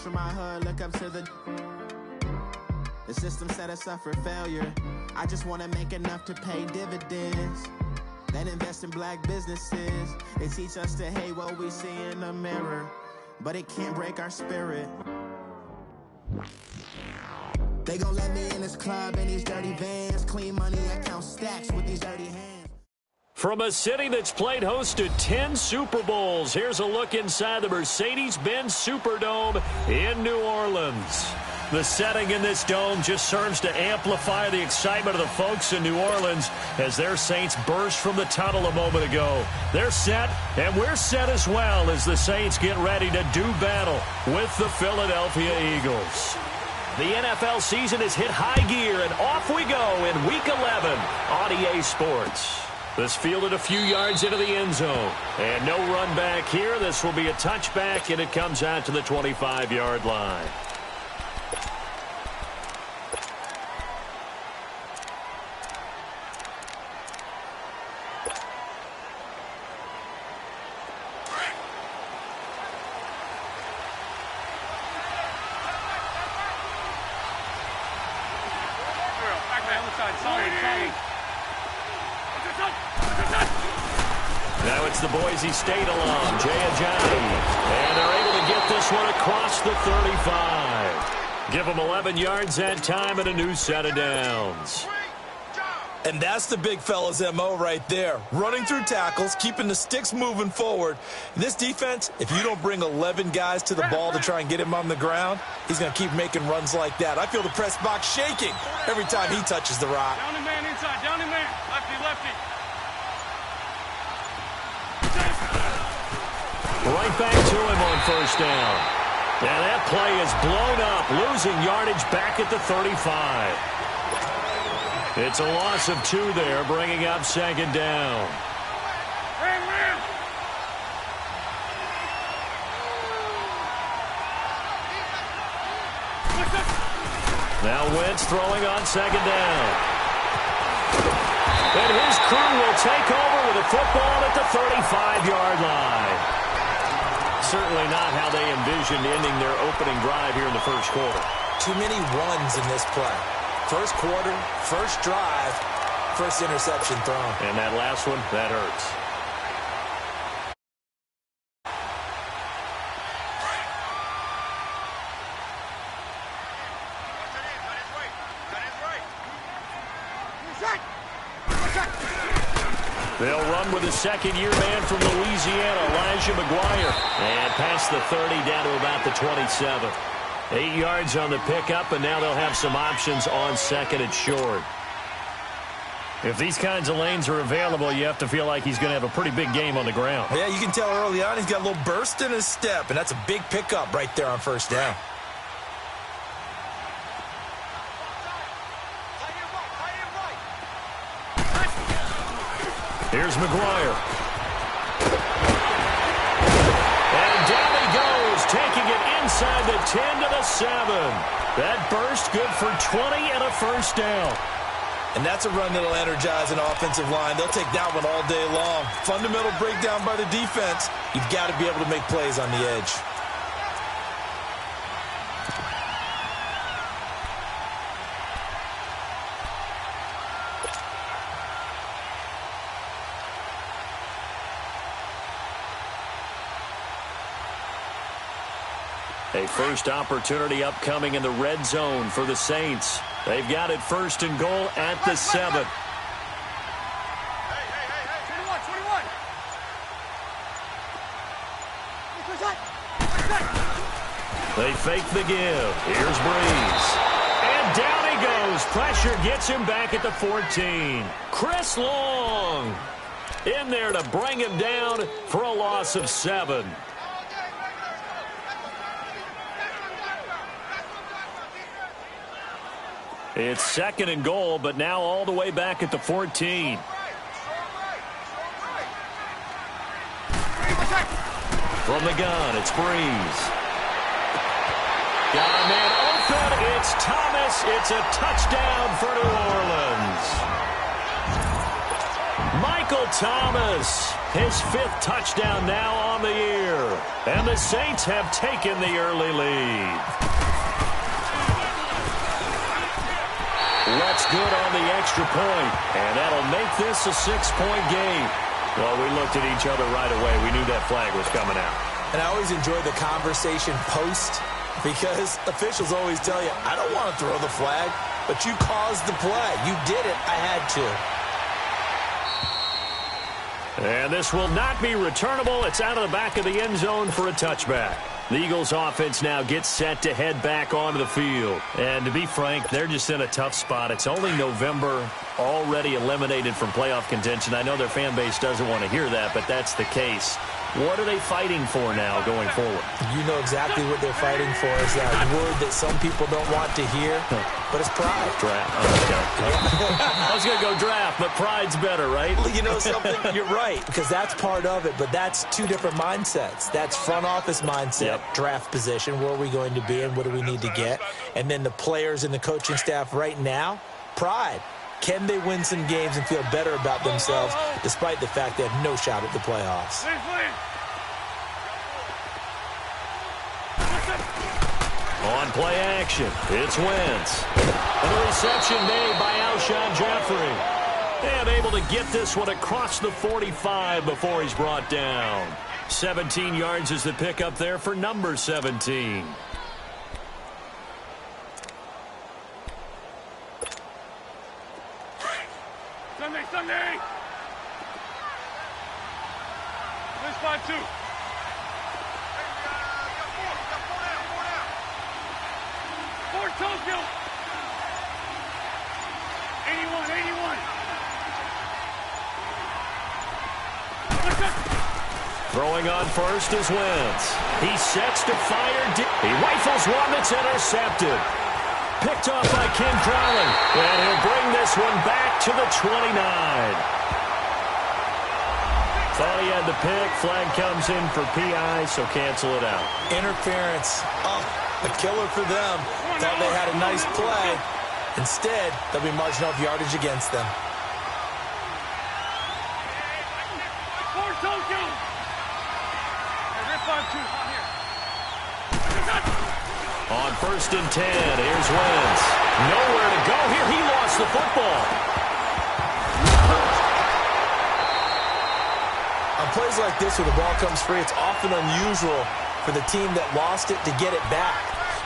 from my hood, look up to the system set us up for failure. I just want to make enough to pay dividends. Then invest in black businesses. They teach us to hate what we see in the mirror, but it can't break our spirit. They gon' let me in this club in these dirty vans. Clean money, I count stacks with these dirty hands. From a city that's played host to 10 Super Bowls, here's a look inside the Mercedes-Benz Superdome in New Orleans. The setting in this dome just serves to amplify the excitement of the folks in New Orleans as their Saints burst from the tunnel a moment ago. They're set, and we're set as well as the Saints get ready to do battle with the Philadelphia Eagles. The NFL season has hit high gear, and off we go in Week 11 on EA Sports. This fielded a few yards into the end zone, and no run back here. This will be a touchback, and it comes out to the 25-yard line. Now it's the Boise State alum, Jay Ajani. And they're able to get this one across the 35. Give them 11 yards that time and a new set of downs. And that's the big fella's MO right there. Running through tackles, keeping the sticks moving forward. This defense, if you don't bring 11 guys to the ball to try and get him on the ground, he's going to keep making runs like that. I feel the press box shaking every time he touches the rock. Down and man inside, down and man. Lefty, lefty. Right back to him on first down. And that play is blown up, losing yardage back at the 35. It's a loss of 2 there, bringing up second down. Now Wentz throwing on second down. And his crew will take over with a football at the 35-yard line. Certainly not how they envisioned ending their opening drive here in the first quarter. Too many runs in this play. First quarter, first drive, first interception thrown. And that last one, that hurts. They'll run with a second-year man from Louisiana, Elijah McGuire. And past the 30 down to about the 27. 8 yards on the pickup, and now they'll have some options on second and short. If these kinds of lanes are available, you have to feel like he's going to have a pretty big game on the ground. Yeah, you can tell early on he's got a little burst in his step, and that's a big pickup right there on first down. Here's McGuire. And down he goes, taking it inside the 10 to the 7. That burst good for 20 and a first down. And that's a run that'll energize an offensive line. They'll take that one all day long. Fundamental breakdown by the defense. You've got to be able to make plays on the edge. A first opportunity upcoming in the red zone for the Saints. They've got it first and goal at the 7. Hey, 21. They fake the give. Here's Breeze. And down he goes. Pressure gets him back at the 14. Chris Long in there to bring him down for a loss of 7. It's second and goal, but now all the way back at the 14. From the gun, it's Breeze. Got a man open. It's Thomas. It's a touchdown for New Orleans. Michael Thomas, his 5th touchdown now on the year. And the Saints have taken the early lead. good on the extra point, and that'll make this a 6-point game. Well, we looked at each other right away. We knew that flag was coming out. And I always enjoy the conversation post, because officials always tell you, I don't want to throw the flag, but you caused the play. You did it. I had to. And this will not be returnable. It's out of the back of the end zone for a touchback. The Eagles offense now gets set to head back onto the field. And to be frank, they're just in a tough spot. It's only November, already eliminated from playoff contention. I know their fan base doesn't want to hear that, but that's the case. What are they fighting for now going forward? You know exactly what they're fighting for. Is that word that some people don't want to hear, but it's pride. Draft. I was going to go draft, but pride's better, right? Well, you know something? You're right, because that's part of it, but that's two different mindsets. That's front office mindset, draft position, where are we going to be and what do we need to get? And then the players and the coaching staff right now, pride. Can they win some games and feel better about themselves despite the fact they have no shot at the playoffs? On play action, it's Wentz. And the reception made by Alshon Jeffrey. And able to get this one across the 45 before he's brought down. 17 yards is the pickup there for number 17. Sunday! This 5-2. Four Tokyo. 81. Throwing on first is Wentz. He sets to fire. He rifles one that's intercepted. Picked off by Ken Crowley. And he'll bring this one back to the 29. Thought he had the pick. Flag comes in for PI, so cancel it out. Interference. Oh, a killer for them. Thought they had a nice play. Instead, they'll be marching off yardage against them. Four Tokyo. They're 5-2. On first and 10, here's Wentz. Nowhere to go here. He lost the football. On plays like this where the ball comes free, it's often unusual for the team that lost it to get it back.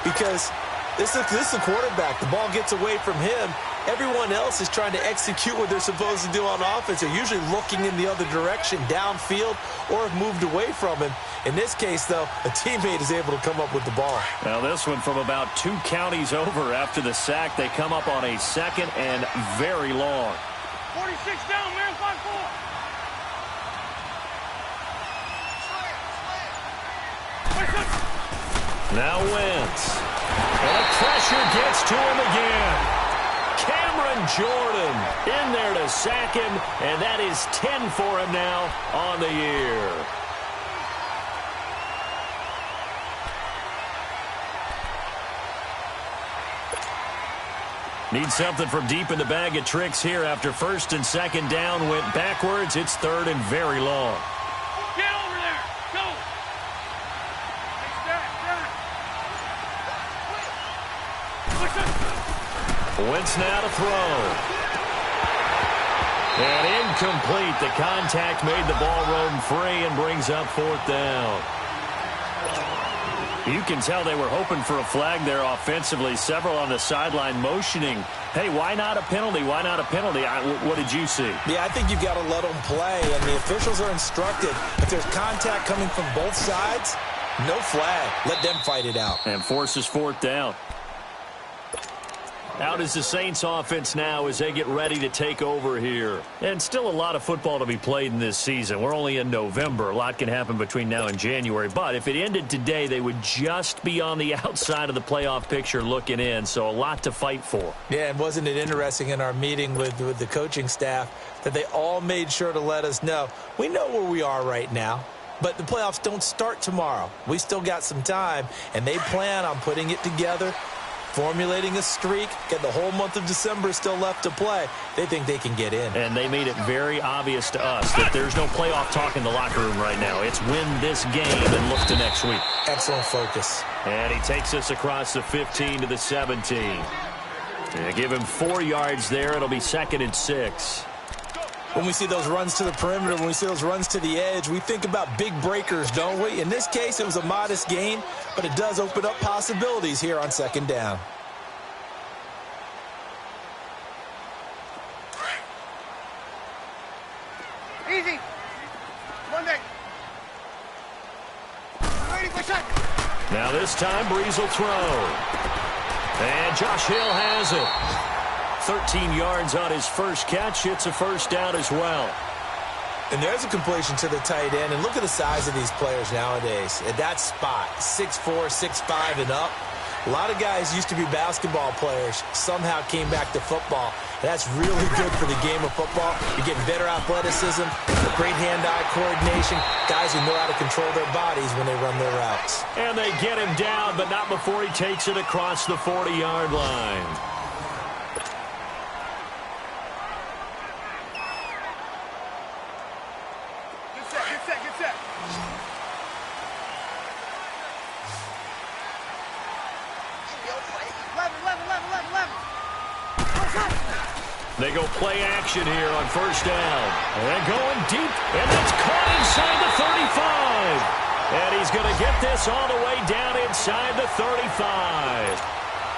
Because this is the quarterback. The ball gets away from him. Everyone else is trying to execute what they're supposed to do on offense. They're usually looking in the other direction, downfield, or have moved away from him. In this case, though, a teammate is able to come up with the ball. Now, this one from about 2 counties over after the sack. They come up on a second and very long. 46 down, man, 5-4. Now Wentz. And the pressure gets to him again. Cameron Jordan in there to sack him, and that is 10 for him now on the year. Need something from deep in the bag of tricks here after first and second down went backwards. It's third and very long. Get over there. Go. Wentz now to throw. And incomplete. The contact made the ball roam free and brings up fourth down. You can tell they were hoping for a flag there offensively. Several on the sideline motioning, hey, why not a penalty? Why not a penalty? What did you see? Yeah, I think you've got to let them play, and the officials are instructed. If there's contact coming from both sides, no flag. Let them fight it out. And forces fourth down. Out is the Saints offense now as they get ready to take over here. And still a lot of football to be played in this season. We're only in November. A lot can happen between now and January. But if it ended today, they would just be on the outside of the playoff picture looking in. So a lot to fight for. Yeah, and wasn't it interesting in our meeting with the coaching staff that they all made sure to let us know, we know where we are right now. But the playoffs don't start tomorrow. We still got some time, and they plan on putting it together, formulating a streak, get the whole month of December still left to play. They think they can get in. And they made it very obvious to us that there's no playoff talk in the locker room right now. It's win this game and look to next week. Excellent focus. And he takes us across the 15 to the 17. Yeah, give him 4 yards there. It'll be 2nd and 6. When we see those runs to the perimeter, when we see those runs to the edge, we think about big breakers, don't we? In this case, it was a modest gain, but it does open up possibilities here on 2nd down. Easy. Monday. Ready for shot. Now this time, Breeze will throw. And Josh Hill has it. 13 yards on his first catch. It's a first down as well. And there's a completion to the tight end. And look at the size of these players nowadays. At that spot, 6'4", 6'5", and up. A lot of guys used to be basketball players, somehow came back to football. That's really good for the game of football. You're getting better athleticism, great hand-eye coordination, guys who know how to control their bodies when they run their routes. And they get him down, but not before he takes it across the 40-yard line. Get set. They go play action here on first down. And going deep, and that's caught inside the 35. And he's going to get this all the way down inside the 35.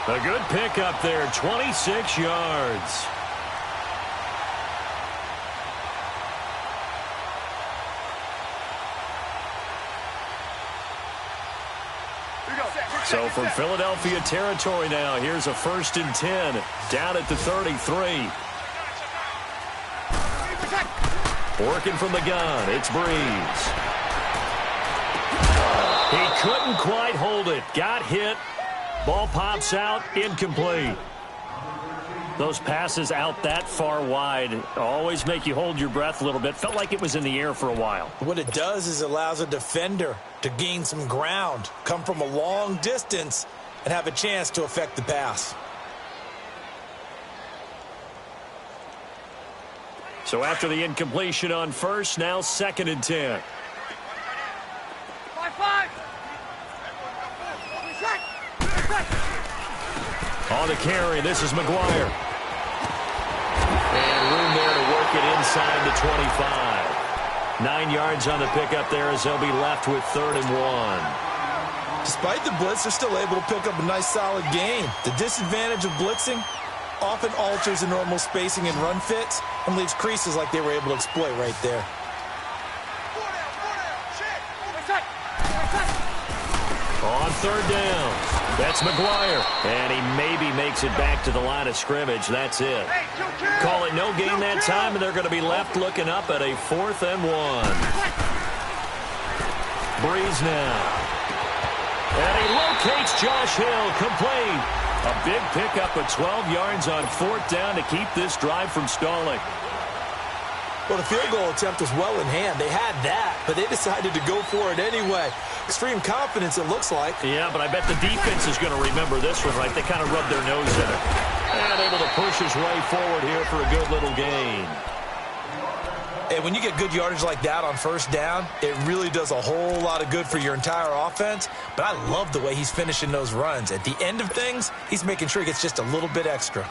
A good pickup there, 26 yards. So from Philadelphia territory now, here's a 1st and 10 down at the 33. Working from the gun, it's Breeze. He couldn't quite hold it. Got hit. Ball pops out, incomplete. Those passes out that far wide always make you hold your breath a little bit. Felt like it was in the air for a while. What it does is it allows a defender to gain some ground, come from a long distance, and have a chance to affect the pass. So after the incompletion on first, now 2nd and 10. 5-5. On the carry, this is McGuire. And room there to work it inside the 25. 9 yards on the pickup there as they'll be left with 3rd and 1. Despite the blitz, they're still able to pick up a nice solid gain. The disadvantage of blitzing often alters the normal spacing and run fits and leaves creases like they were able to exploit right there. On 3rd down. That's McGuire. And he maybe makes it back to the line of scrimmage. That's it. Call it no gain that time, and they're going to be left looking up at a 4th and 1. Breeze now. And he locates Josh Hill, complete. A big pickup of 12 yards on 4th down to keep this drive from stalling. Well, the field goal attempt was well in hand. They had that, but they decided to go for it anyway. Extreme confidence, it looks like. Yeah, but I bet the defense is going to remember this one, right? They kind of rubbed their nose in it. And able to push his way forward here for a good little gain. And when you get good yardage like that on first down, it really does a whole lot of good for your entire offense. But I love the way he's finishing those runs. At the end of things, he's making sure he gets just a little bit extra.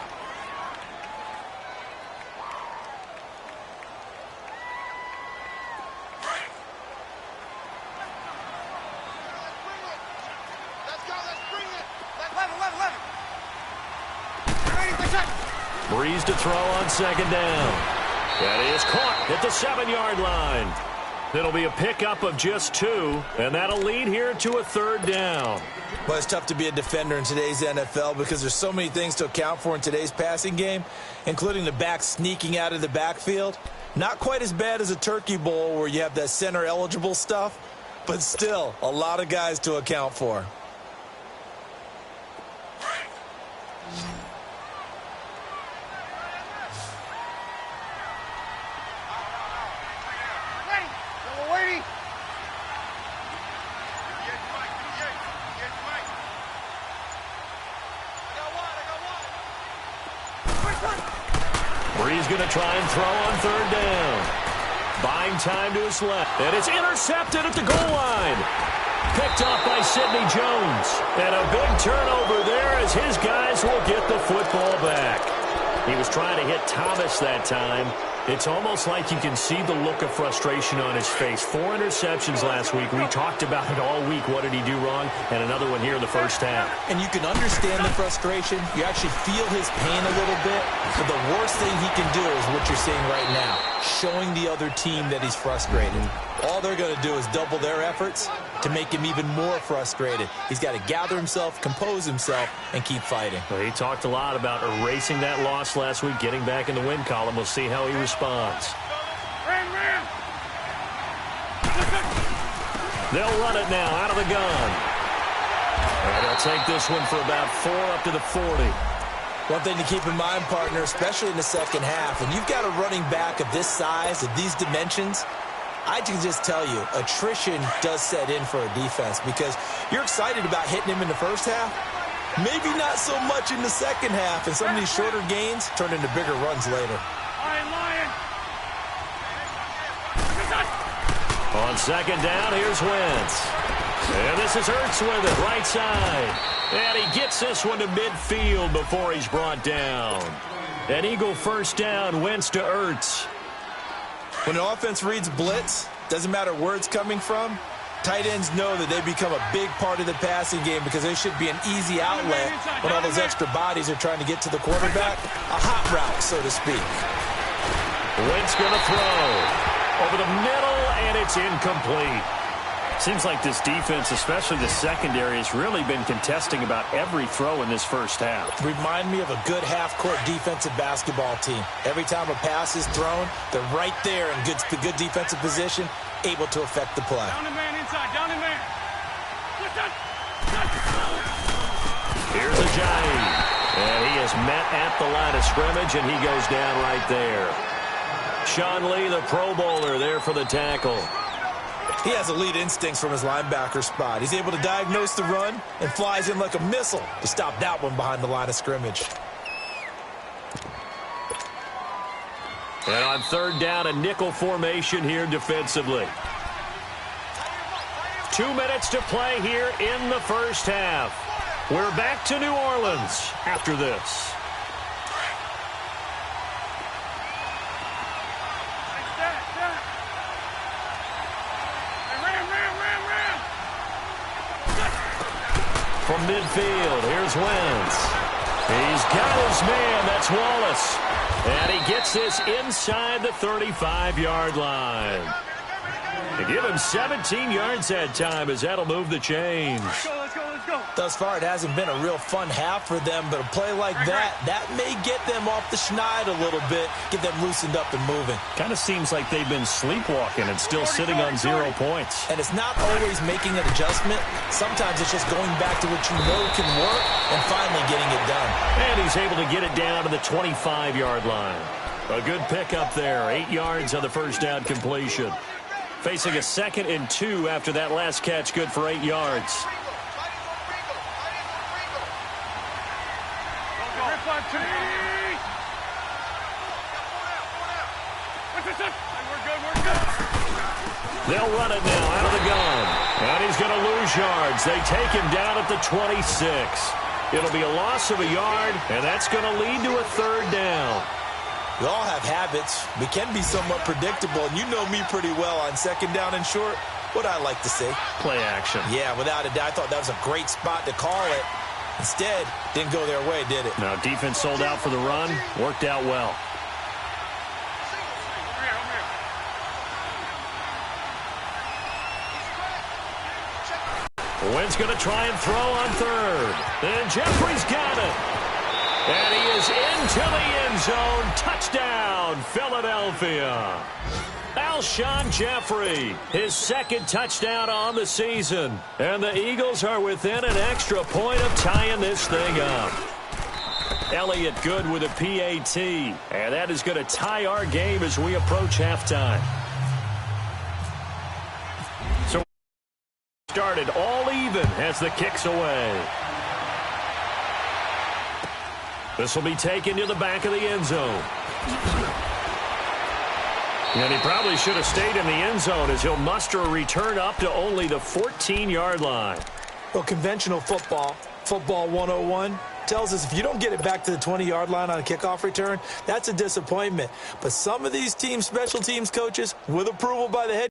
Breeze to throw on 2nd down. That is caught at the 7-yard line. It'll be a pickup of just 2, and that'll lead here to a 3rd down. Well, it's tough to be a defender in today's NFL because there's so many things to account for in today's passing game, including the back sneaking out of the backfield. Not quite as bad as a turkey bowl where you have that center-eligible stuff, but still a lot of guys to account for. Breeze going to try and throw on 3rd down. Buying time to his left. And it's intercepted at the goal line. picked off by Sidney Jones. And a big turnover there as his guys will get the football back. He was trying to hit Thomas that time. It's almost like you can see the look of frustration on his face. 4 interceptions last week. We talked about it all week. What did he do wrong? And another one here in the first half. And you can understand the frustration. You actually feel his pain a little bit. But the worst thing he can do is what you're seeing right now, showing the other team that he's frustrated. All they're going to do is double their efforts to make him even more frustrated. He's got to gather himself, compose himself, and keep fighting. Well, he talked a lot about erasing that loss last week, getting back in the win column. We'll see how he responds. They'll run it now out of the gun. And they'll take this one for about 4 up to the 40. One thing to keep in mind, partner, especially in the second half, when you've got a running back of this size, of these dimensions, I can just tell you, attrition does set in for a defense because you're excited about hitting him in the first half. Maybe not so much in the second half, and some of these shorter gains turn into bigger runs later. On second down, here's Wentz. And this is Ertz with it, right side. And he gets this one to midfield before he's brought down. An Eagle first down, Wentz to Ertz. When an offense reads blitz, doesn't matter where it's coming from, tight ends know that they become a big part of the passing game because they should be an easy outlet when all those extra bodies are trying to get to the quarterback. A hot route, so to speak. Wentz going to throw. Over the middle, and it's incomplete. Seems like this defense, especially the secondary, has really been contesting about every throw in this first half. Remind me of a good half-court defensive basketball team. Every time a pass is thrown, they're right there in good defensive position, able to affect the play. Down the man inside, down the man. Here's Ajayi. And he is met at the line of scrimmage, and he goes down right there. Sean Lee, the Pro Bowler, there for the tackle. He has elite instincts from his linebacker spot. He's able to diagnose the run and flies in like a missile to stop that one behind the line of scrimmage. And on third down, a nickel formation here defensively. 2 minutes to play here in the first half. We're back to New Orleans after this. From midfield, here's Wentz. He's got his man, that's Wallace. And he gets this inside the 35-yard line. They give him 17 yards that time as that'll move the chains. Let's go, let's go, let's go. Thus far, it hasn't been a real fun half for them, but a play like that may get them off the schneid a little bit, get them loosened up and moving. Kind of seems like they've been sleepwalking and still sitting on 0 points. And it's not always making an adjustment. Sometimes it's just going back to what you know can work and finally getting it done. And he's able to get it down to the 25-yard line. A good pickup there, 8 yards on the first down completion. Facing a 2nd and 2 after that last catch, good for 8 yards. They'll run it now out of the gun. And he's going to lose yards. They take him down at the 26. It'll be a loss of a yard, and that's going to lead to a third down. We all have habits. We can be somewhat predictable, and you know me pretty well on second down and short. What I like to say? Play action. Yeah, without a doubt. I thought that was a great spot to call it. Instead, didn't go their way, did it? Now, defense sold out for the run. Worked out well. Wentz going to try and throw on third. And Jeffrey's got it. And he is into the end zone. Touchdown, Philadelphia. Alshon Jeffrey, his 2nd touchdown on the season. And the Eagles are within an extra point of tying this thing up. Elliott good with a PAT. And that is going to tie our game as we approach halftime. So started all even as the kick's away. This will be taken to the back of the end zone. And he probably should have stayed in the end zone as he'll muster a return up to only the 14-yard line. Well, conventional football 101, tells us if you don't get it back to the 20-yard line on a kickoff return, that's a disappointment. But some of these special teams coaches, with approval by the head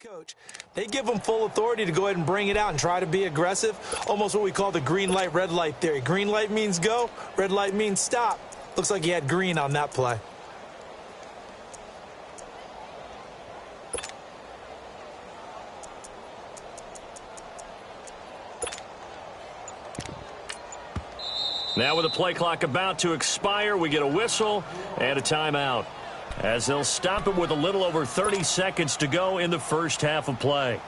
coach, they give them full authority to go ahead and bring it out and try to be aggressive, almost what we call the green light, red light theory. Green light means go, red light means stop. Looks like he had green on that play. Now with the play clock about to expire, we get a whistle and a timeout, as they'll stop it with a little over 30 seconds to go in the first half of play.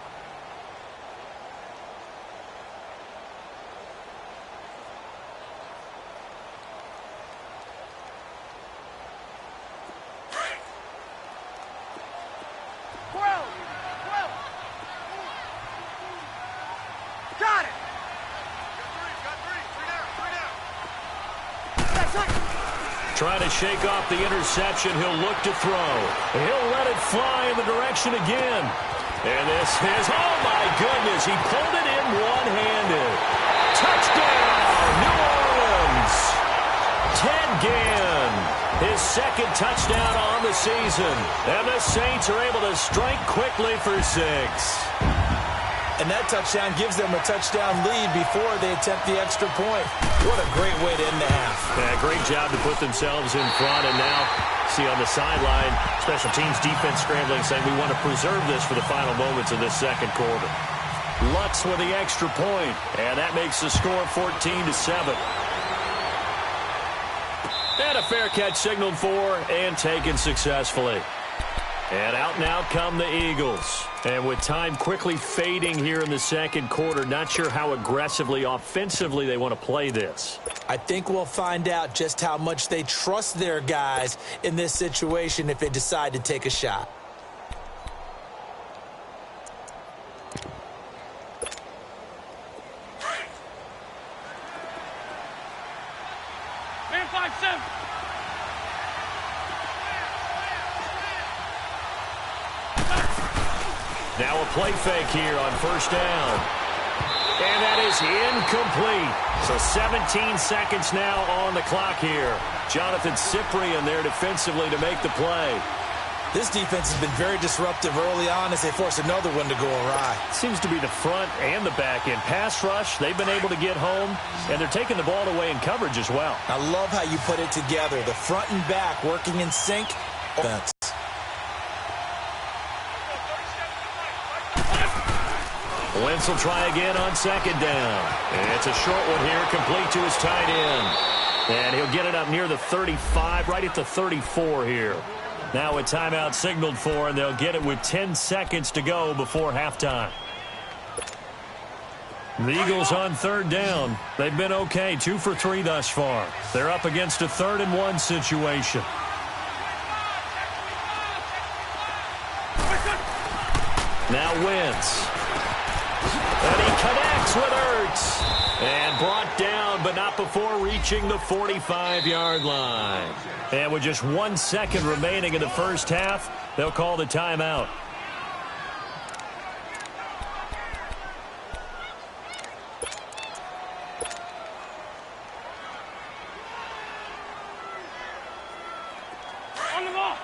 Trying to shake off the interception. He'll look to throw. He'll let it fly in the direction again. And this is, oh my goodness, he pulled it in one-handed. Touchdown, New Orleans. Ted Ginn, his second touchdown on the season. And the Saints are able to strike quickly for 6. And that touchdown gives them a touchdown lead before they attempt the extra point. What a great way to end the half. Yeah, great job to put themselves in front. And now, see on the sideline, special teams defense scrambling, saying we want to preserve this for the final moments of this second quarter. Lutz with the extra point, and that makes the score 14-7. And a fair catch signaled for and taken successfully. And out now come the Eagles. And with time quickly fading here in the second quarter, not sure how aggressively, offensively they want to play this. I think we'll find out just how much they trust their guys in this situation if they decide to take a shot. Man 5-7. Now a play fake here on first down. And that is incomplete. So 17 seconds now on the clock here. Jonathan Cyprien there defensively to make the play. This defense has been very disruptive early on as they force another one to go awry. Seems to be the front and the back end. Pass rush, they've been able to get home, and they're taking the ball away in coverage as well. I love how you put it together. The front and back working in sync. Offense. Wentz will try again on second down. And it's a short one here, complete to his tight end. And he'll get it up near the 35, right at the 34 here. Now a timeout signaled for, and they'll get it with 10 seconds to go before halftime. The Eagles on third down. They've been okay, 2 for 3 thus far. They're up against a 3rd-and-1 situation. Now Wentz. And he connects with Ertz. And brought down, but not before reaching the 45-yard line. And with just 1 second remaining in the first half, they'll call the timeout. On the ball.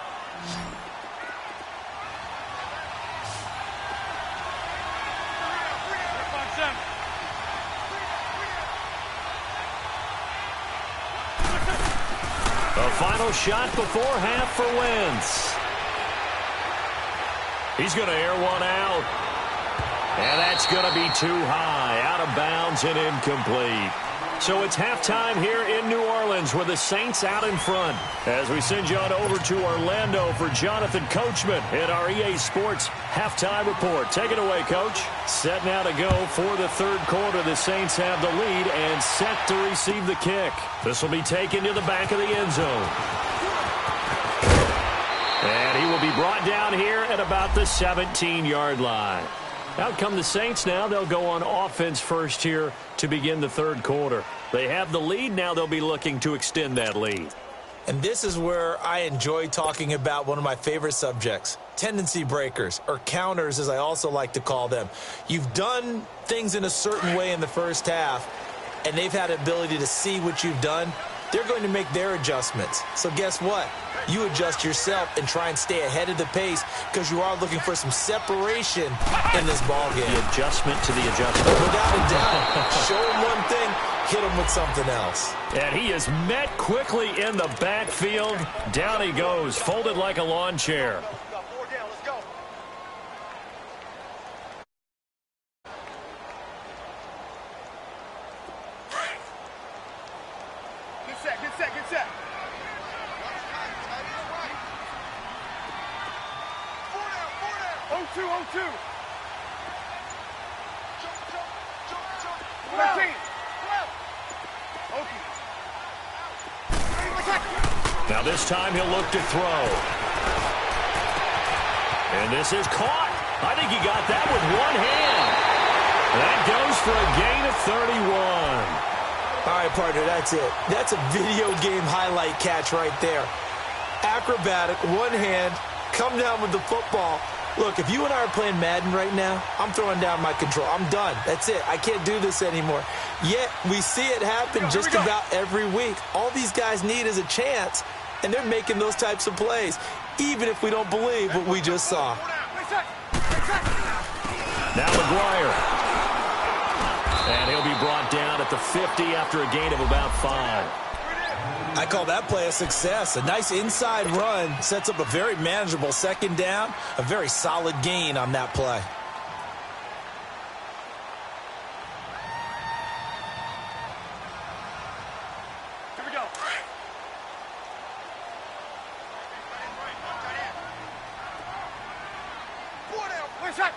A final shot before half for Wentz. He's going to air one out. And that's going to be too high, out of bounds and incomplete. So it's halftime here in New Orleans with the Saints out in front. As we send you on over to Orlando for Jonathan Coachman in our EA Sports halftime report. Take it away, Coach. Set now to go for the third quarter. The Saints have the lead and set to receive the kick. This will be taken to the back of the end zone. And he will be brought down here at about the 17-yard line. Out come the Saints now. They'll go on offense first here to begin the third quarter. They have the lead. Now they'll be looking to extend that lead. And this is where I enjoy talking about one of my favorite subjects, tendency breakers, or counters as I also like to call them. You've done things in a certain way in the first half, and they've had the ability to see what you've done. They're going to make their adjustments. So guess what? You adjust yourself and try and stay ahead of the pace because you are looking for some separation in this ball game. The adjustment to the adjustment. Without a doubt. Show him one thing, hit him with something else. And he is met quickly in the backfield. Down he goes, folded like a lawn chair. Get set. 0-2. 14. Now this time he'll look to throw. And this is caught. I think he got that with one hand. That goes for a gain of 31. All right, partner, that's it. That's a video game highlight catch right there. Acrobatic, one hand, come down with the football. Look, if you and I are playing Madden right now, I'm throwing down my control. I'm done. That's it. I can't do this anymore. Yet, we see it happen just about every week. All these guys need is a chance, and they're making those types of plays, even if we don't believe what we just saw. Now McGuire. And he'll be brought down at the 50 after a gain of about 5. I call that play a success. A nice inside run sets up a very manageable second down, a very solid gain on that play. Here we go. One shot.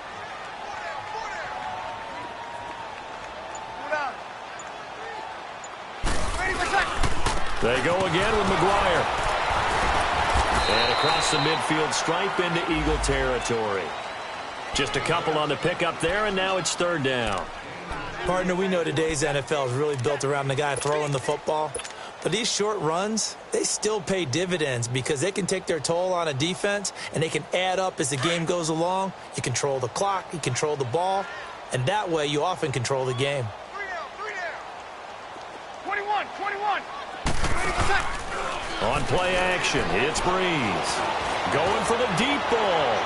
They go again with McGuire. And across the midfield stripe into Eagle territory. Just a couple on the pickup there, and now it's third down. Partner, we know today's NFL is really built around the guy throwing the football. But these short runs, they still pay dividends because they can take their toll on a defense, and they can add up as the game goes along. You control the clock, you control the ball, and that way you often control the game. 21. On play action, it's Breeze. Going for the deep ball.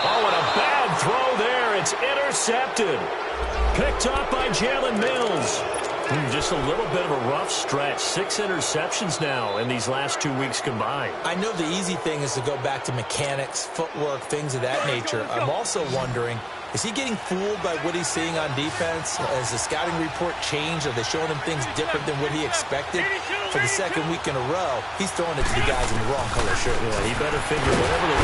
Oh, and a bad throw there. It's intercepted. Picked off by Jalen Mills. Just a little bit of a rough stretch. 6 interceptions now in these last 2 weeks combined. I know the easy thing is to go back to mechanics, footwork, things of that nature. I'm also wondering, is he getting fooled by what he's seeing on defense? Has the scouting report changed? Are they showing him things different than what he expected? For the second week in a row, he's throwing it to the guys in the wrong color shirt. Yeah, he better figure whatever the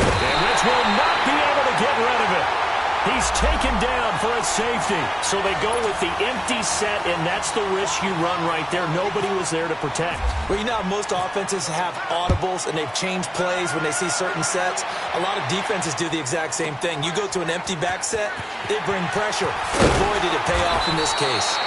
Rich will not be able to get rid of it. He's taken down for a safety. So they go with the empty set, and that's the risk you run right there. Nobody was there to protect. Well, you know how most offenses have audibles, and they've changed plays when they see certain sets? A lot of defenses do the exact same thing. You go to an empty back set, they bring pressure. Boy, did it pay off in this case.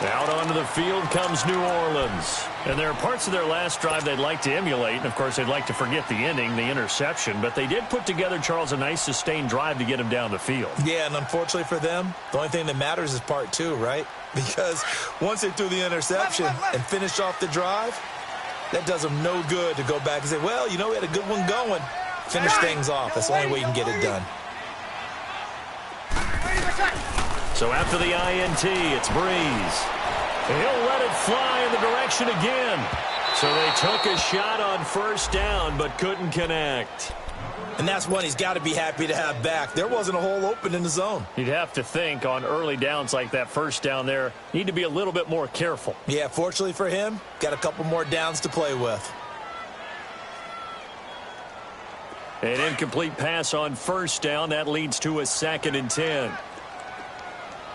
Out onto the field comes New Orleans. And there are parts of their last drive they'd like to emulate. And, of course, they'd like to forget the ending, the interception. But they did put together, Charles, a nice sustained drive to get him down the field. Yeah, and unfortunately for them, the only thing that matters is part 2, right? Because once they threw the interception and finished off the drive, that does them no good to go back and say, well, you know, we had a good one going. Finish things off. That's the only way you can get it done. So after the INT, it's Breeze. He'll let it fly in the direction again. So they took a shot on first down but couldn't connect. And that's one he's got to be happy to have back. There wasn't a hole open in the zone. You'd have to think on early downs like that first down there, need to be a little bit more careful. Yeah, fortunately for him, got a couple more downs to play with. An incomplete pass on first down. That leads to a 2nd and 10.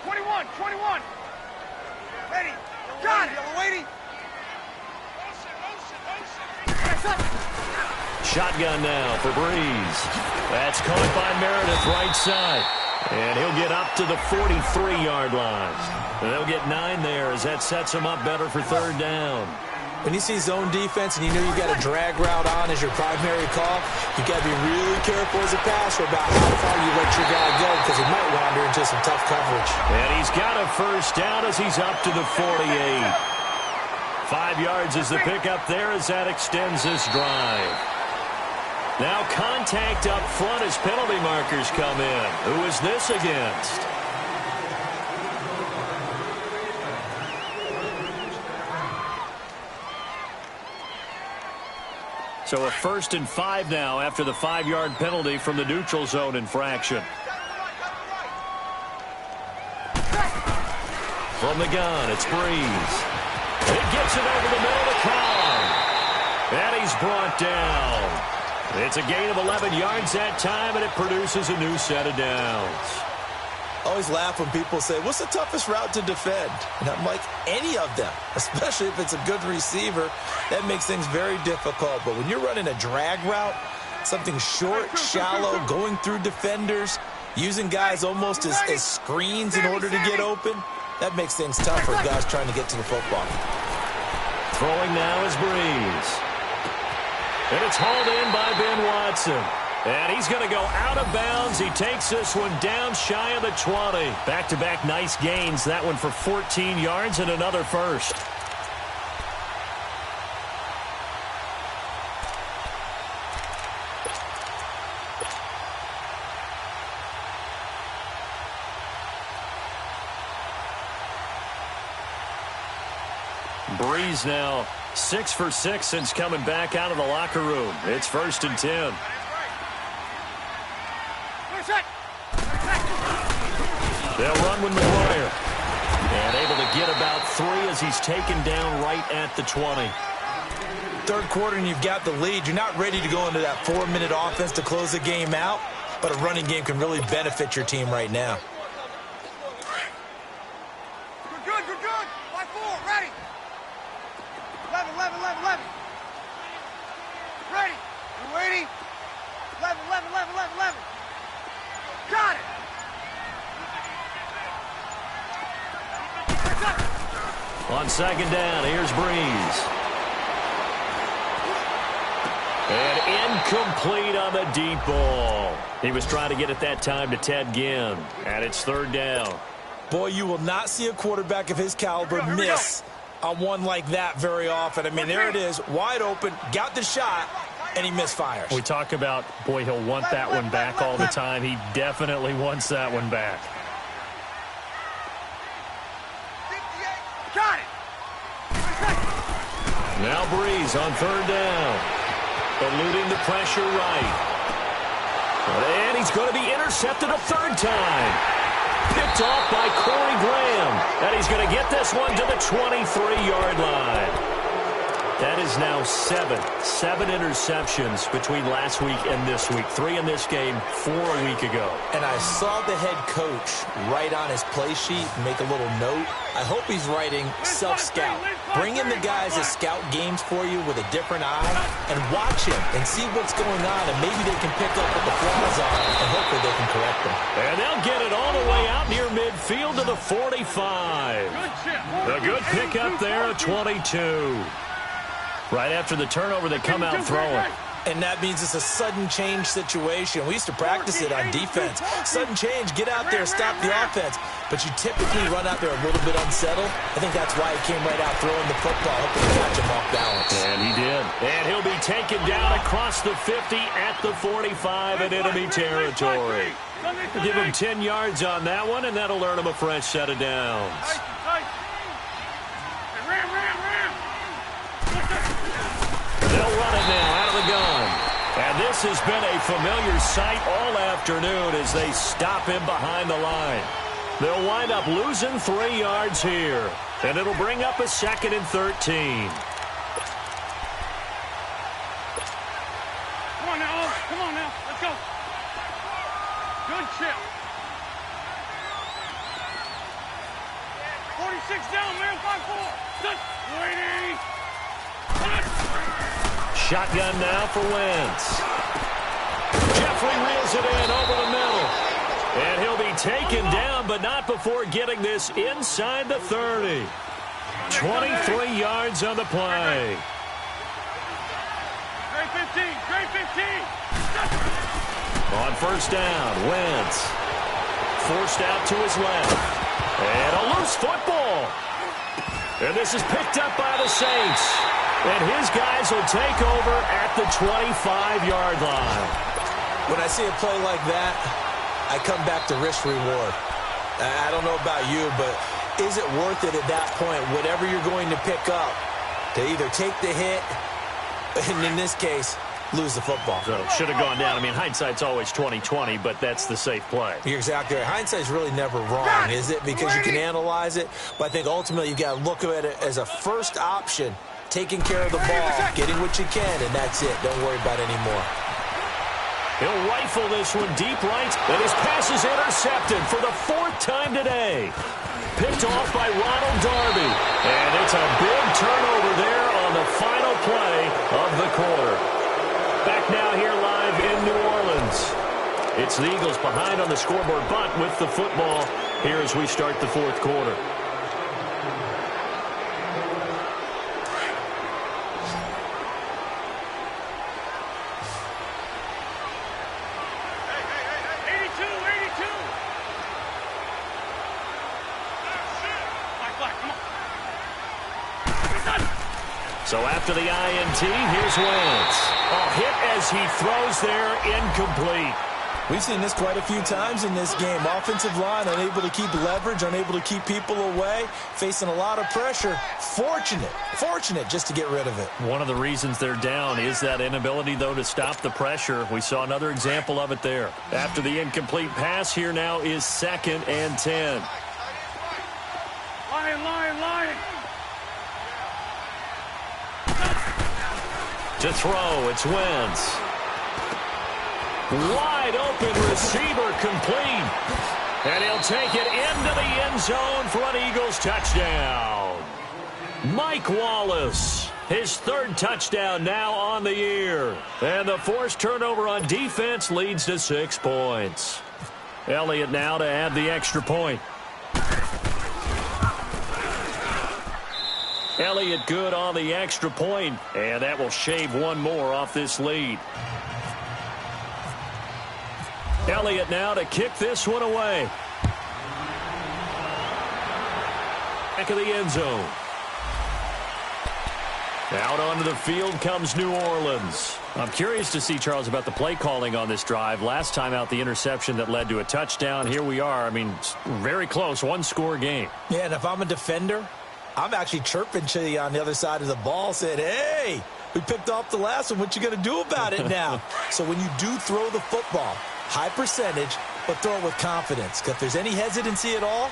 21. Ready. Got it. Waiting. Shotgun now for Breeze. That's caught by Meredith right side. And he'll get up to the 43-yard line. And they'll get 9 there as that sets him up better for 3rd down. When you see zone defense and you know you've got a drag route on as your primary call, you've got to be really careful as a passer about how far you let your guy go because he might wander into some tough coverage. And he's got a first down as he's up to the 48. 5 yards is the pickup there as that extends this drive. Now contact up front as penalty markers come in. Who is this against? So a 1st and 5 now after the 5-yard penalty from the neutral zone infraction. From the gun, it's Breeze. He gets it over the middle to Cobb. And he's brought down. It's a gain of 11 yards that time, and it produces a new set of downs. Always laugh when people say, what's the toughest route to defend? And I'm like, any of them, especially if it's a good receiver. That makes things very difficult. But when you're running a drag route, something short, shallow, going through defenders, using guys almost as screens in order to get open, that makes things tough for guys trying to get to the football. Throwing now is Breeze. And it's hauled in by Ben Watson. And he's going to go out of bounds. He takes this one down shy of the 20. Back-to-back nice gains. That one for 14 yards and another first. Breeze now 6 for 6 since coming back out of the locker room. It's 1st and 10. They'll run with McGuire. And able to get about 3 as he's taken down right at the 20. 3rd quarter and you've got the lead. You're not ready to go into that 4-minute offense to close the game out, but a running game can really benefit your team right now. Good. 5-4, ready. 11. Ready. You waiting? 11. Got it. On 2nd down, here's Breeze. And incomplete on the deep ball. He was trying to get it that time to Ted Ginn. And it's 3rd down. Boy, you will not see a quarterback of his caliber miss on one like that very often. I mean, there it is, wide open, got the shot, and he misfires. We talk about, boy, he'll want that one back all the time. He definitely wants that one back. Got it. Now Breeze on 3rd down. Eluding the pressure right. And he's going to be intercepted a 3rd time. Picked off by Corey Graham. And he's going to get this one to the 23-yard line. That is now 7 interceptions between last week and this week. 3 in this game, 4 a week ago. And I saw the head coach write on his play sheet and make a little note. I hope he's writing self-scout. Bring in the guys that scout games for you with a different eye and watch him and see what's going on, and maybe they can pick up what the flaws are and hopefully they can correct them. And they'll get it all the way out near midfield to the 45. A good pickup there at 22. Right after the turnover, they come out throwing. And that means it's a sudden change situation. We used to practice it on defense. Sudden change, get out there, stop the offense. But you typically run out there a little bit unsettled. I think that's why he came right out throwing the football, hoping to catch him off balance. And he did. And he'll be taken down across the 50 at the 45 in enemy territory. Give him 10 yards on that one, and that'll earn him a fresh set of downs. this has been a familiar sight all afternoon as they stop him behind the line. They'll wind up losing 3 yards here, and it'll bring up a 2nd and 13. Come on now, come on now, let's go. Good chip. 46 down, man, 5-4. Good. Waiting. Shotgun now for Wentz. Jeffrey reels it in over the middle. And he'll be taken down, but not before getting this inside the 30. 23 yards on the play. Great 15, great 15. On first down, Wentz. Forced out to his left. And a loose football. And this is picked up by the Saints. And his guys will take over at the 25-yard line. When I see a play like that, I come back to risk-reward. I don't know about you, but is it worth it at that point, whatever you're going to pick up, to either take the hit, and in this case, lose the football? So should have gone down. I mean, hindsight's always 20/20, but that's the safe play. You're exactly right. Hindsight's really never wrong, is it? Because you can analyze it, but I think ultimately you've got to look at it as a first option, taking care of the ball, getting what you can, and that's it. Don't worry about it anymore. He'll rifle this one deep right, and his pass is intercepted for the 4th time today. Picked off by Ronald Darby, and it's a big turnover there on the final play of the quarter. Back now here live in New Orleans. It's the Eagles behind on the scoreboard, but with the football here as we start the 4th quarter. So after the INT, here's Wentz. A hit as he throws there, incomplete. We've seen this quite a few times in this game. Offensive line unable to keep leverage, unable to keep people away, facing a lot of pressure. Fortunate just to get rid of it. One of the reasons they're down is that inability, though, to stop the pressure. We saw another example of it there. After the incomplete pass, here now is 2nd and 10. Lion. To throw, it's Wentz. Wide open receiver complete. And he'll take it into the end zone for an Eagles touchdown. Mike Wallace, his 3rd touchdown now on the year. And the forced turnover on defense leads to 6 points. Elliott now to add the extra point. Elliott good on the extra point, and that will shave 1 more off this lead. Elliott now to kick this one away. Back of the end zone. Out onto the field comes New Orleans. I'm curious to see, Charles, about the play calling on this drive. Last time out, the interception that led to a touchdown. Here we are. I mean, very close, 1-score game. Yeah, and if I'm a defender, I'm actually chirping to you on the other side of the ball, saying, hey, we picked off the last one. What you going to do about it now? So when you do throw the football, high percentage, but throw it with confidence. Because if there's any hesitancy at all,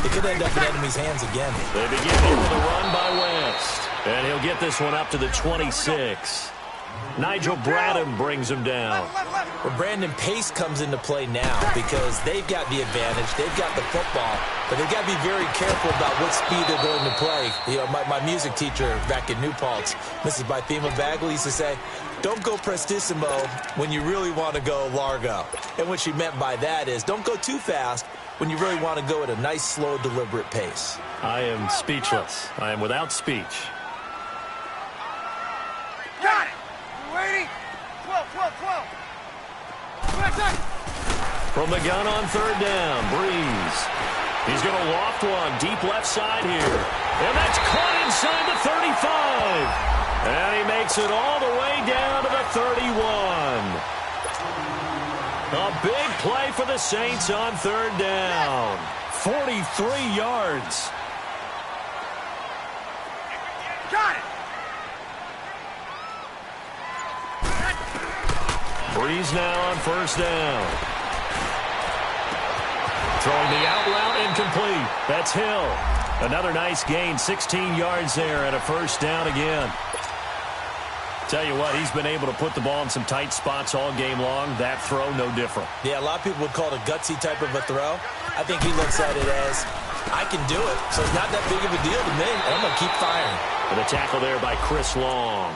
it could end up in enemy's hands again. They begin here with a run by Wentz. And he'll get this one up to the 26. Nigel Bradham brings him down. Well, Brandon Pace comes into play now because they've got the advantage. They've got the football, but they've got to be very careful about what speed they're going to play. You know, my music teacher back in New Paltz, Mrs. Bythema Bagley, used to say, don't go prestissimo when you really want to go largo. And what she meant by that is don't go too fast when you really want to go at a nice, slow, deliberate pace. I am speechless. I am without speech. Got it. We're waiting. 12. From the gun on 3rd down, Breeze. He's going to loft one deep left side here. And that's caught inside the 35. And he makes it all the way down to the 31. A big play for the Saints on 3rd down. 43 yards. Got it. Breeze now on first down. Throwing the out route incomplete. That's Hill. Another nice gain, 16 yards there and a first down again. Tell you what, he's been able to put the ball in some tight spots all game long. That throw, no different. Yeah, a lot of people would call it a gutsy type of a throw. I think he looks at it as, I can do it, so it's not that big of a deal to me, and I'm going to keep firing. And a tackle there by Chris Long.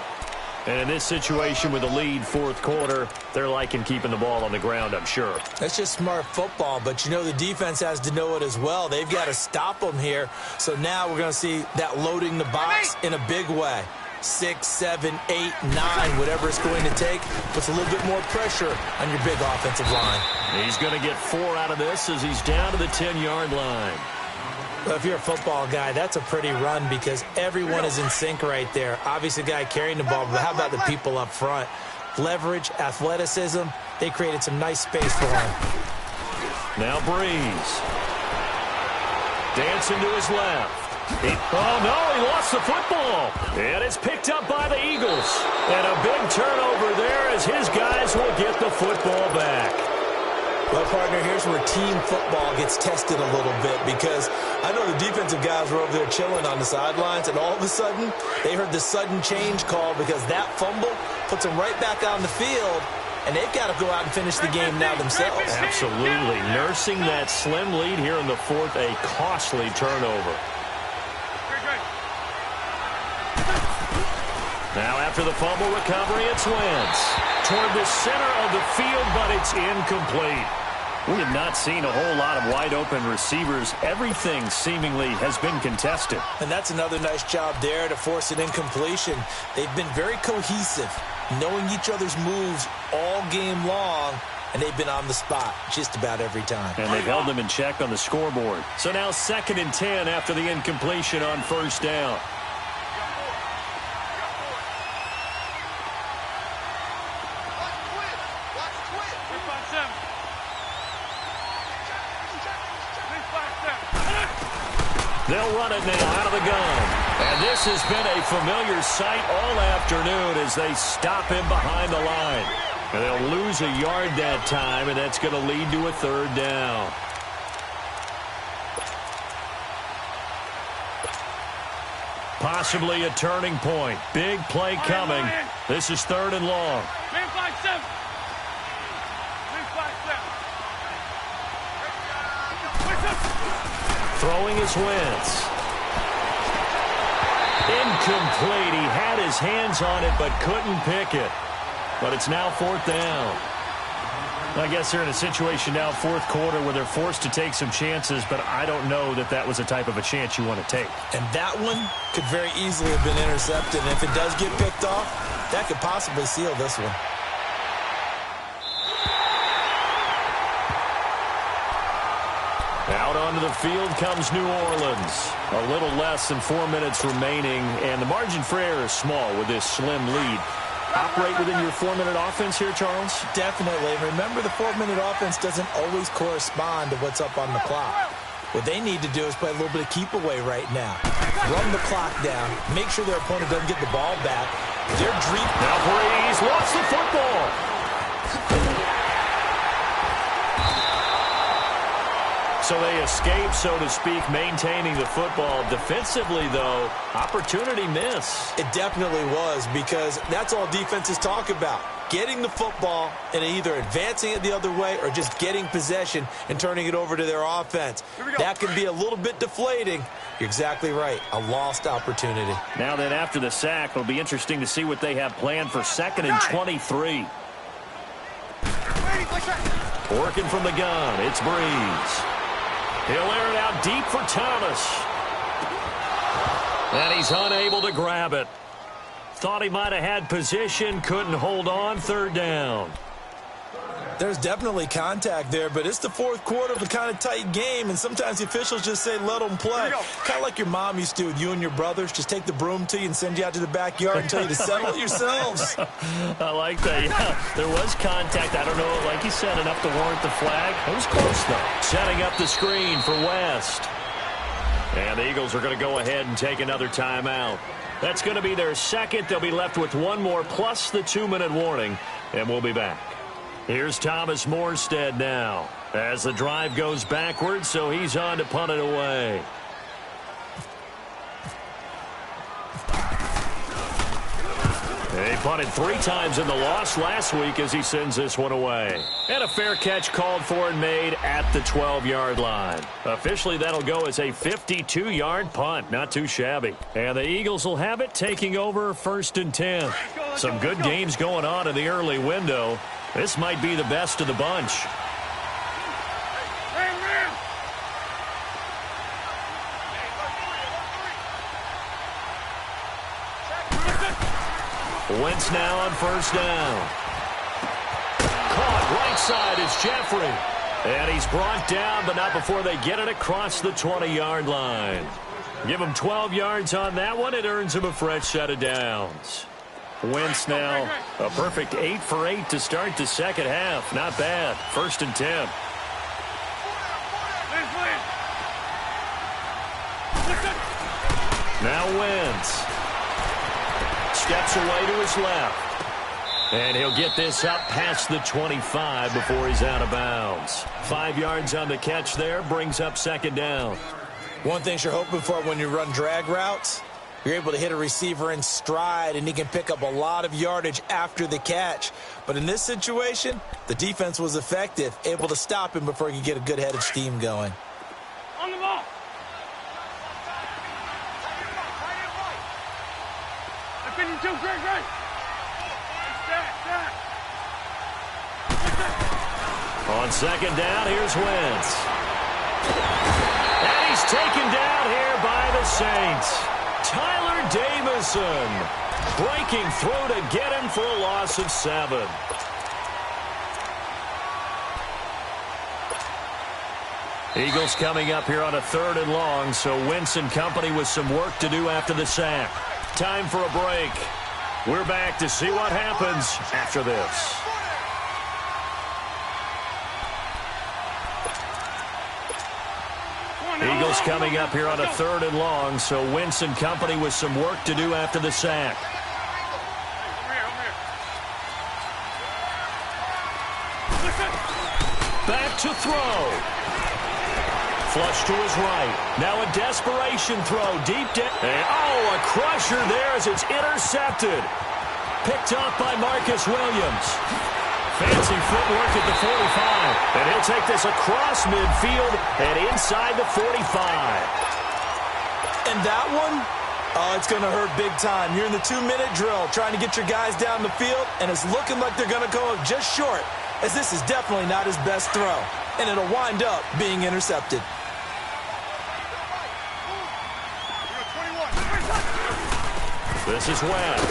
And in this situation with a lead fourth quarter, they're liking keeping the ball on the ground, I'm sure. That's just smart football, but you know the defense has to know it as well. They've got to stop them here. So now we're going to see that loading the box in a big way. 6, 7, 8, 9, whatever it's going to take, puts a little bit more pressure on your big offensive line. He's going to get 4 out of this as he's down to the 10-yard line. Well, if you're a football guy, that's a pretty run because everyone is in sync right there. Obviously, the guy carrying the ball, but how about the people up front? Leverage, athleticism, they created some nice space for him. Now Breeze. Dancing to his left. Oh, no, he lost the football. And it's picked up by the Eagles. And a big turnover there as his guys will get the football back. Well, partner, here's where team football gets tested a little bit because I know the defensive guys were over there chilling on the sidelines, and all of a sudden, they heard the sudden change call because that fumble puts them right back on the field, and they've got to go out and finish the game now themselves. Absolutely. Nursing that slim lead here in the fourth, a costly turnover. Now after the fumble recovery, it's Wentz. Toward the center of the field, but it's incomplete. We have not seen a whole lot of wide-open receivers. Everything seemingly has been contested. And that's another nice job there to force an incompletion. They've been very cohesive, knowing each other's moves all game long, and they've been on the spot just about every time. And they've held them in check on the scoreboard. So now 2nd and 10 after the incompletion on first down. They'll run it now out of the gun. And this has been a familiar sight all afternoon as they stop him behind the line. And they'll lose a yard that time, and that's going to lead to a 3rd down. Possibly a turning point. Big play coming. This is 3rd and long. Throwing his Wentz. Incomplete. He had his hands on it but couldn't pick it. But it's now 4th down. I guess they're in a situation now, 4th quarter, where they're forced to take some chances, but I don't know that that was the type of a chance you want to take. And that one could very easily have been intercepted. And if it does get picked off, that could possibly seal this one. Out onto the field comes New Orleans. A little less than 4 minutes remaining, and the margin for error is small with this slim lead. Operate within your 4-minute offense here, Charles? Definitely. Remember, the 4-minute offense doesn't always correspond to what's up on the clock. What they need to do is play a little bit of keep away right now. Run the clock down. Make sure their opponent doesn't get the ball back. They're dreaming. Now Breeze lost the football. So they escape, so to speak, maintaining the football. Defensively, though, opportunity miss. It definitely was, because that's all defenses talk about. Getting the football and either advancing it the other way or just getting possession and turning it over to their offense. That can be a little bit deflating. You're exactly right. A lost opportunity. Now then, after the sack, it'll be interesting to see what they have planned for 2nd and 23. Working from the gun, it's Breeze. He'll air it out deep for Thomas. And he's unable to grab it. Thought he might have had position, couldn't hold on, 3rd down. There's definitely contact there, but it's the 4th quarter of a kind of tight game, and sometimes the officials just say, let them play. Kind of like your mom used to with you and your brothers. Just take the broom to you and send you out to the backyard and tell you to settle it yourselves. I like that. Yeah, there was contact. I don't know, like you said, enough to warrant the flag. It was close, though. Setting up the screen for West. And the Eagles are going to go ahead and take another timeout. That's going to be their 2nd. They'll be left with 1 more plus the 2-minute warning, and we'll be back. Here's Thomas Morstead now as the drive goes backwards, so he's on to punt it away. He punted 3 times in the loss last week as he sends this one away. And a fair catch called for and made at the 12-yard line. Officially, that'll go as a 52-yard punt. Not too shabby. And the Eagles will have it, taking over 1st and 10. Some good games going on in the early window. This might be the best of the bunch. Wentz now on 1st down. Caught right side is Jeffrey. And he's brought down, but not before they get it across the 20-yard line. Give him 12 yards on that one. It earns him a fresh set of downs. Wentz now a perfect 8 for 8 to start the second half. Not bad. 1st and 10. Now Wentz. Steps away to his left. And he'll get this up past the 25 before he's out of bounds. 5 yards on the catch there, brings up 2nd down. One thing you're hoping for when you run drag routes, you're able to hit a receiver in stride, and he can pick up a lot of yardage after the catch. But in this situation, the defense was effective, able to stop him before he could get a good-headed scheme going. On the ball. On 2nd down, here's Wentz. And he's taken down here by the Saints. Tyler Davison breaking through to get him for a loss of 7. Eagles coming up here on a 3rd and long, so Wentz and company with some work to do after the sack. Time for a break. We're back to see what happens after this. Eagles coming up here on a 3rd and long, so Wentz and company with some work to do after the sack. Back to throw. Flush to his right. Now a desperation throw deep down. Oh, a crusher there as it's intercepted. Picked up by Marcus Williams. Fancy footwork at the 45. And he'll take this across midfield and inside the 45. And that one, oh, it's going to hurt big time. You're in the 2-minute drill trying to get your guys down the field, and it's looking like they're going to go just short, as this is definitely not his best throw. And it'll wind up being intercepted. This is Wentz.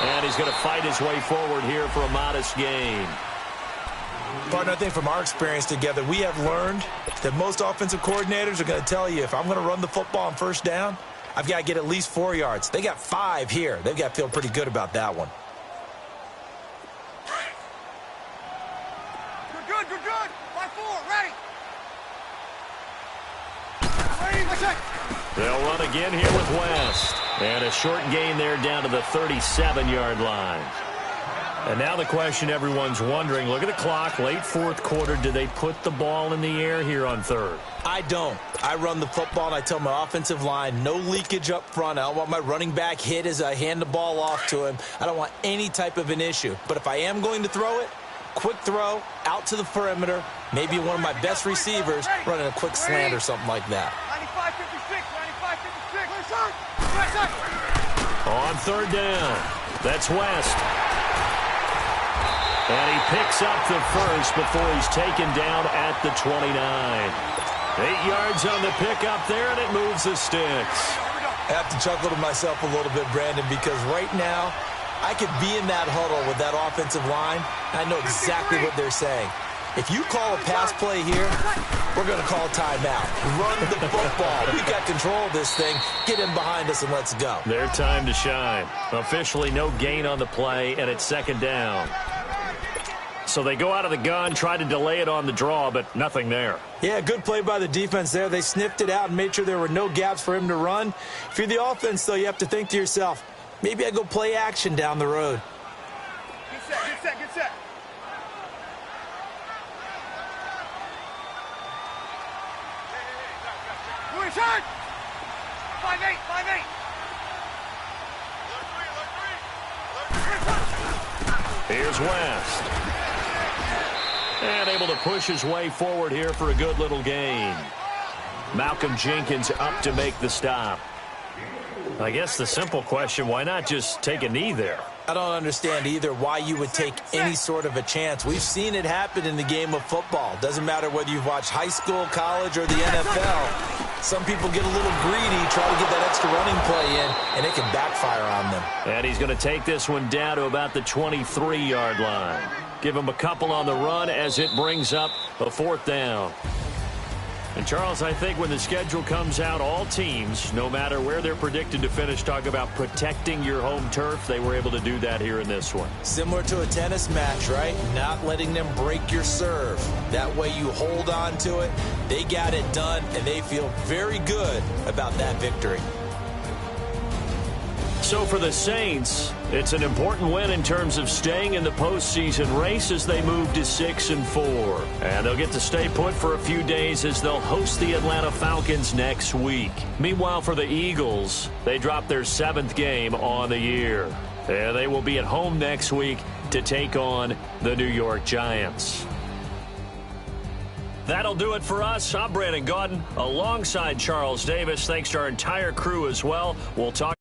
And he's going to fight his way forward here for a modest gain. Partner, I think from our experience together, we have learned that most offensive coordinators are going to tell you, if I'm going to run the football on 1st down, I've got to get at least 4 yards. They got 5 here. They've got to feel pretty good about that one. Good. 5-4, ready. They'll run again here with West. And a short gain there down to the 37-yard line. And now the question everyone's wondering, look at the clock, late 4th quarter, do they put the ball in the air here on 3rd? I don't. I run the football, and I tell my offensive line, no leakage up front. I don't want my running back hit as I hand the ball off to him. I don't want any type of an issue. But if I am going to throw it, quick throw, out to the perimeter, maybe one of my best receivers running a quick slant or something like that. 95-56, On 3rd down, that's West. And he picks up the first before he's taken down at the 29. 8 yards on the pickup there, and it moves the sticks. I have to chuckle to myself a little bit, Brandon, because right now I could be in that huddle with that offensive line. I know exactly what they're saying. If you call a pass play here, we're going to call timeout. Run the football. We've got control of this thing. Get in behind us and let's go. Their time to shine. Officially no gain on the play, and it's 2nd down. So they go out of the gun, try to delay it on the draw, but nothing there. Yeah, good play by the defense there. They sniffed it out and made sure there were no gaps for him to run. If you're the offense, though, you have to think to yourself, maybe I go play action down the road. Get set. set, get set. Louis, shot! 5-8, 5-8. Here's West. And able to push his way forward here for a good little gain. Malcolm Jenkins up to make the stop. I guess the simple question, why not just take a knee there? I don't understand either why you would take any sort of a chance. We've seen it happen in the game of football. Doesn't matter whether you've watched high school, college, or the NFL. Some people get a little greedy, try to get that extra running play in, and it can backfire on them. And he's going to take this one down to about the 23-yard line. Give him a couple on the run as it brings up a 4th down. And, Charles, I think when the schedule comes out, all teams, no matter where they're predicted to finish, talk about protecting your home turf. They were able to do that here in this one. Similar to a tennis match, right? Not letting them break your serve. That way you hold on to it. They got it done, and they feel very good about that victory. So for the Saints, it's an important win in terms of staying in the postseason race as they move to 6-4. And they'll get to stay put for a few days as they'll host the Atlanta Falcons next week. Meanwhile, for the Eagles, they dropped their 7th game on the year. And they will be at home next week to take on the New York Giants. That'll do it for us. I'm Brandon Gaudin alongside Charles Davis. Thanks to our entire crew as well. We'll talk.